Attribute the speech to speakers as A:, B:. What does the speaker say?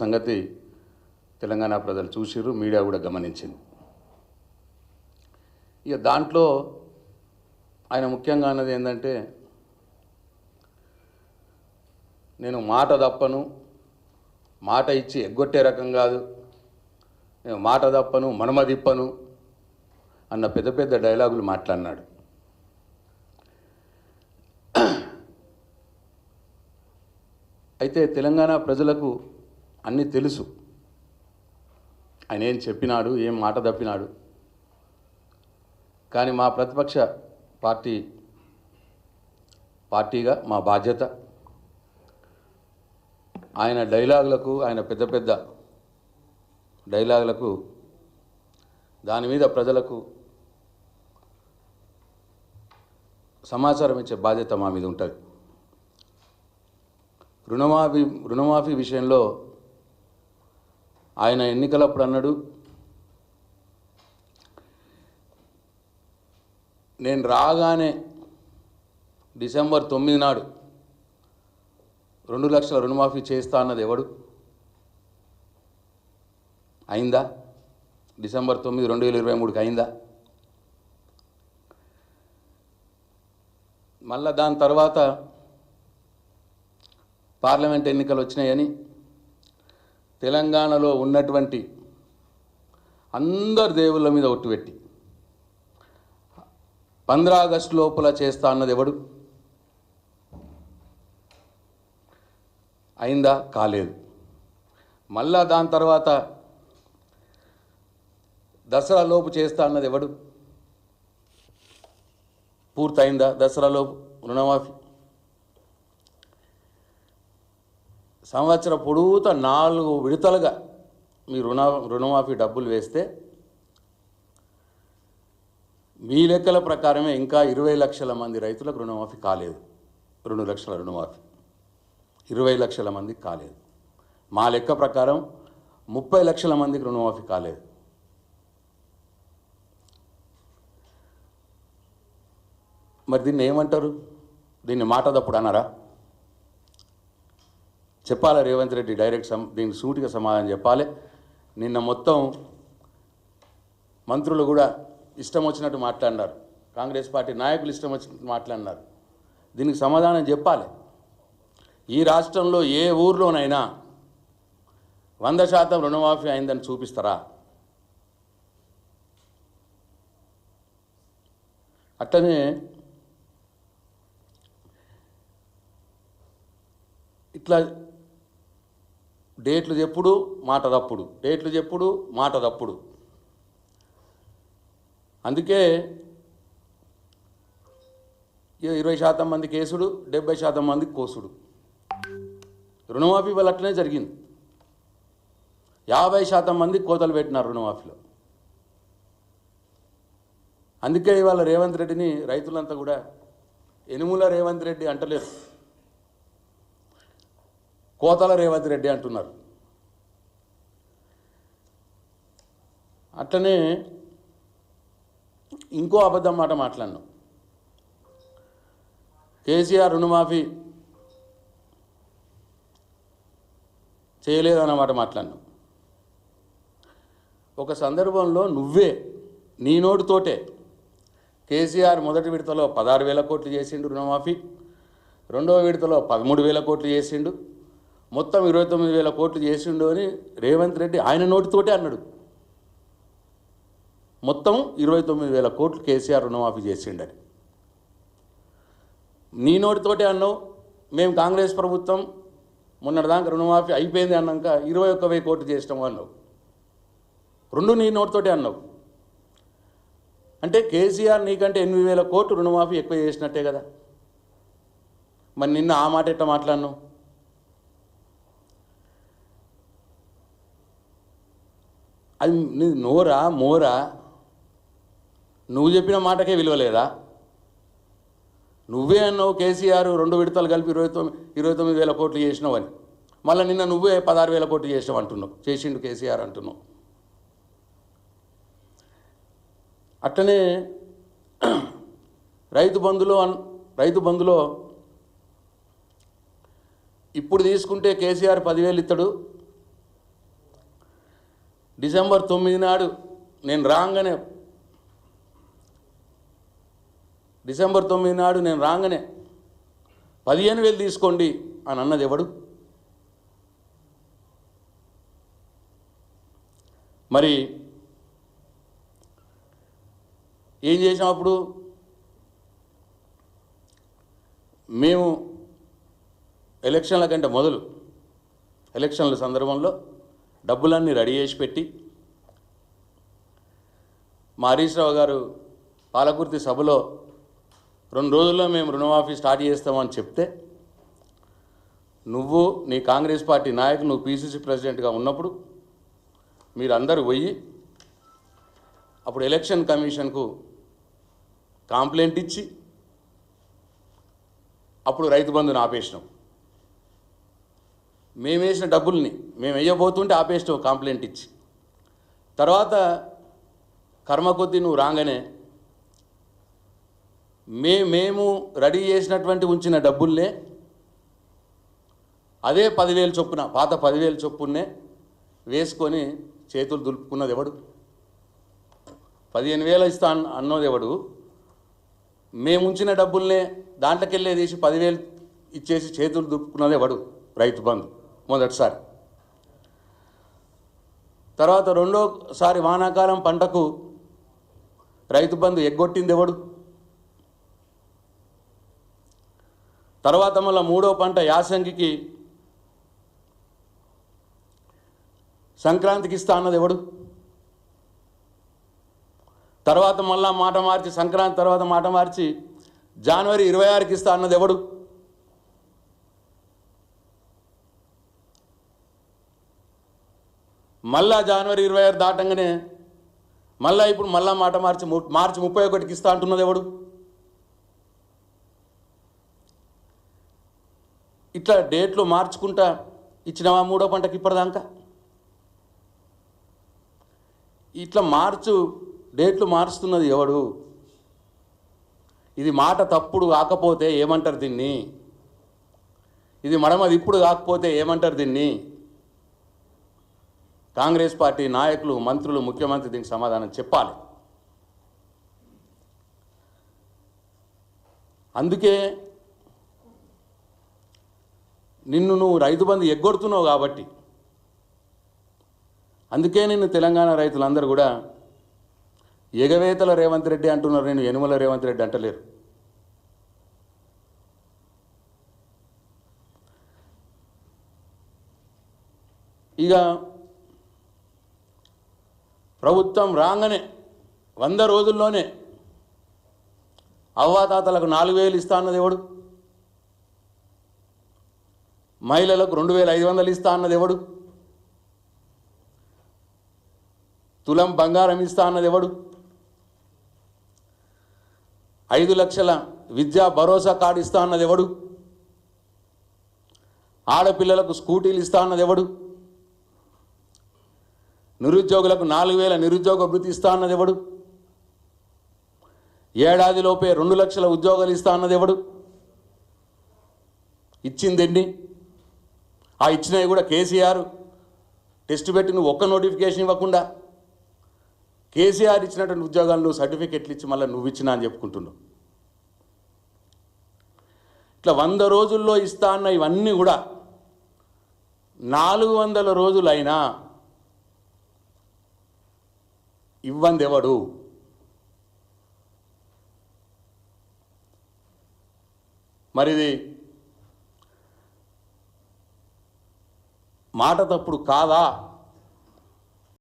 A: సంగతి తెలంగాణ ప్రజలు చూసిర్రు, మీడియా కూడా గమనించింది. ఇక దాంట్లో ఆయన ముఖ్యంగా అన్నది ఏంటంటే, నేను మాట తప్పను, మాట ఇచ్చి ఎగ్గొట్టే రకం కాదు, నేను మాట తప్పను మనమ తిప్పను అన్న పెద్ద పెద్ద డైలాగులు మాట్లాడినాడు. అయితే తెలంగాణ ప్రజలకు అన్నీ తెలుసు, ఆయన ఏం చెప్పినాడు, ఏం మాట తప్పినాడు. కానీ మా ప్రతిపక్ష పార్టీగా మా బాధ్యత ఆయన డైలాగులకు, ఆయన పెద్ద పెద్ద డైలాగులకు దాని మీద ప్రజలకు సమాచారం ఇచ్చే బాధ్యత మా మీద ఉంటుంది. రుణమాఫీ విషయంలో ఆయన ఎన్నికలప్పుడు అన్నాడు, నేను రాగానే డిసెంబర్ 9 నాడు 2 లక్షల రుణమాఫీ చేస్తా అన్నది ఎవడు? అయిందా? డిసెంబర్ 9, 2023కి అయిందా? మళ్ళా దాని తర్వాత పార్లమెంట్ ఎన్నికలు వచ్చినాయని తెలంగాణలో ఉన్నటువంటి అందరు దేవుళ్ళ మీద ఒట్టు పెట్టి 15 ఆగస్టు లోపల చేస్తా అన్నది ఎవడు? అయిందా? కాలేదు. మళ్ళా దాని తర్వాత దసరా లోపు చేస్తా అన్నది ఎవడు? పూర్తయిందా దసరా లోపు రుణమాఫీ? సంవత్సరం పొడుగుతా 4 విడతలుగా మీ రుణమాఫీ డబ్బులు వేస్తే మీ లెక్కల ప్రకారమే ఇంకా 20 లక్షల మంది రైతులకు రుణమాఫీ కాలేదు. 2 లక్షల రుణమాఫీ 20 లక్షల మందికి కాలేదు. మా లెక్క ప్రకారం 30 లక్షల మందికి రుణమాఫీ కాలేదు. మరి దీన్ని ఏమంటారు? దీన్ని మాట తప్పుడు అన్నారా? చెప్పాలి రేవంత్ రెడ్డి, డైరెక్ట్ దీనికి సూటిగా సమాధానం చెప్పాలి. నిన్న మొత్తం మంత్రులు కూడా ఇష్టం వచ్చినట్టు మాట్లాడినారు, కాంగ్రెస్ పార్టీ నాయకులు ఇష్టం వచ్చినట్టు మాట్లాడినారు. దీనికి సమాధానం చెప్పాలి. ఈ రాష్ట్రంలో ఏ ఊర్లోనైనా 100% రుణమాఫీ అయిందని చూపిస్తారా? అట్లనే ఇట్లా డేట్లు చెప్పుడు మాట తప్పుడు, డేట్లు చెప్పుడు మాట తప్పుడు. అందుకే 20% మంది కేసుడు, 70% మంది కోసుడు. రుణమాఫీ వల్ల అట్లనే జరిగింది. 50% మంది కోతలు పెట్టినారు రుణమాఫీలో. అందుకే ఇవాళ రేవంత్ రెడ్డిని రైతులంతా కూడా ఎనుముల రేవంత్ రెడ్డి అంటలేరు, కోతల రేవంత్ రెడ్డి అంటున్నారు. అట్లనే ఇంకో అబద్ధం మాట మాట్లాడినాం. కేసీఆర్ రుణమాఫీ చేయలేదన్నమాట మాట్లాడినాం. ఒక సందర్భంలో నువ్వే నీ నోటితోటే కేసీఆర్ మొదటి విడతలో 16,000 కోట్లు చేసిండు రుణమాఫీ, రెండవ విడతలో 13,000 కోట్లు చేసిండు, మొత్తం 29,000 కోట్లు చేసిండు అని రేవంత్ రెడ్డి ఆయన నోటితోటే అన్నాడు. మొత్తం 29,000 కోట్లు కేసీఆర్ రుణమాఫీ చేసిండని నీ నోటితోటే అన్నావు. మేము కాంగ్రెస్ ప్రభుత్వం మొన్నటిదాకా రుణమాఫీ అయిపోయింది అన్నాక 21,000 కోట్లు చేసినాము అన్నావు. రెండు నీ నోటితోటే అన్నావు. అంటే కేసీఆర్ నీకంటే 8,000 కోట్లు రుణమాఫీ ఎక్కువ చేసినట్టే కదా. మరి నిన్న ఆ మాట ఎట్లా మాట్లాడినావు? అది నీ నోరా మోరా? నువ్వు చెప్పిన మాటకే విలువలేదా? నువ్వే అన్నావు కేసీఆర్ 2 విడతలు కలిపి 29,000 కోట్లు చేసినావు అని. మళ్ళీ నిన్న నువ్వే 16,000 కోట్లు చేసినావు అంటున్నావు, చేసిండు కేసీఆర్ అంటున్నావు. అట్లనే రైతు బంధులో ఇప్పుడు తీసుకుంటే కేసీఆర్ 10,000 ఇస్తాడు, డిసెంబర్ 9 నాడు నేను రాగానే డిసెంబర్ 9 నాడు నేను రాగానే 15,000 తీసుకోండి అని అన్నది ఎవడు? మరి ఏం చేసాం అప్పుడు? మేము ఎలక్షన్ల కంటే మొదలు ఎలక్షన్ల సందర్భంలో డబ్బులన్నీ రెడీ చేసి పెట్టి మా హరీష్ రావు గారు పాలకుర్తి సభలో 2 రోజుల్లో మేము రుణమాఫీ స్టార్ట్ చేస్తామని చెప్తే, నువ్వు నీ కాంగ్రెస్ పార్టీ నాయకులు నువ్వు పీసీసీ ప్రెసిడెంట్గా ఉన్నప్పుడు మీరందరూ పోయి అప్పుడు ఎలక్షన్ కమిషన్కు కంప్లైంట్ ఇచ్చి అప్పుడు రైతు బంధుని ఆపేసినాం. మేము వేసిన డబ్బుల్ని మేము వేయబోతుంటే ఆపేసినాం కంప్లైంట్ ఇచ్చి. తర్వాత కర్మ కొద్దీ నువ్వు రాగానే మేము రెడీ చేసినటువంటి ఉంచిన డబ్బుల్నే అదే 10,000 చొప్పున పాత 10,000 చొప్పునే వేసుకొని చేతులు దులుపుకున్నది ఎవడు? 15,000 ఇస్తా అన్నది ఎవడు? మేము ఉంచిన డబ్బుల్నే దాంట్లోకెళ్ళే తీసి 10,000 ఇచ్చేసి చేతులు దులుపుకున్నది ఎవడు? రైతు బంధు మొదటిసారి. తర్వాత రెండోసారి వానాకాలం పంటకు రైతు బంధు ఎగ్గొట్టింది ఎవడు? తర్వాత మళ్ళీ మూడో పంట యాసంగికి సంక్రాంతికి ఇస్తా అన్నది ఎవడు? తర్వాత మళ్ళా మాట మార్చి సంక్రాంతి తర్వాత మాట మార్చి జనవరి 26కి ఇస్తా అన్నది ఎవడు? మళ్ళా జనవరి 26 దాటంగానే మళ్ళా ఇప్పుడు మళ్ళా మాట మార్చి మార్చి 31కి ఇస్తా అంటున్నది ఎవడు? ఇట్లా డేట్లు మార్చుకుంటా ఇచ్చినవా మూడో పంటకి ఇప్పటిదాకా? ఇట్లా డేట్లు మారుస్తున్నది ఎవడు? ఇది మాట తప్పుడు కాకపోతే ఏమంటారు దీన్ని? ఇది మడమది ఇప్పుడు కాకపోతే ఏమంటారు దీన్ని? కాంగ్రెస్ పార్టీ నాయకులు, మంత్రులు, ముఖ్యమంత్రి దీనికి సమాధానం చెప్పాలి. అందుకే నువ్వు రైతు బంధు ఎగ్గొడుతున్నావు కాబట్టి, అందుకే నిన్ను తెలంగాణ రైతులందరూ కూడా ఎగవేతల రేవంత్ రెడ్డి అంటున్నారు, నేను యనుమల రేవంత్ రెడ్డి అంటలేరు. ఇక ప్రభుత్వం రాగానే 100 రోజుల్లోనే అవ్వాతాతలకు 4,000 ఇస్తా అన్నది ఎవడు? మహిళలకు 2,500 ఇస్తా అన్నది ఎవడు? తులం బంగారం ఇస్తా అన్నది ఎవడు? 5 లక్షల విద్యా భరోసా కార్డు ఇస్తా అన్నది ఎవడు? ఆడపిల్లలకు స్కూటీలు ఇస్తా అన్నది ఎవడు? నిరుద్యోగులకు 4,000 నిరుద్యోగ భృతి ఇస్తా అన్నది ఎవడు? ఏడాదిలోపే 2 లక్షల ఉద్యోగాలు ఇస్తా అన్నది ఎవడు? ఇచ్చిందండి. ఆ ఇచ్చినవి కూడా కేసీఆర్ టెస్ట్ పెట్టి నువ్వు ఒక్క నోటిఫికేషన్ ఇవ్వకుండా కేసీఆర్ ఇచ్చినటువంటి ఉద్యోగాలు నువ్వు సర్టిఫికెట్లు ఇచ్చి మళ్ళీ నువ్వు ఇచ్చినా అని చెప్పుకుంటున్నావు. ఇట్లా 100 రోజుల్లో ఇస్తా అన్న ఇవన్నీ కూడా 400 రోజులైనా ఇవ్వంది ఎవడు? మరిది మాట తప్పుడు కాదా?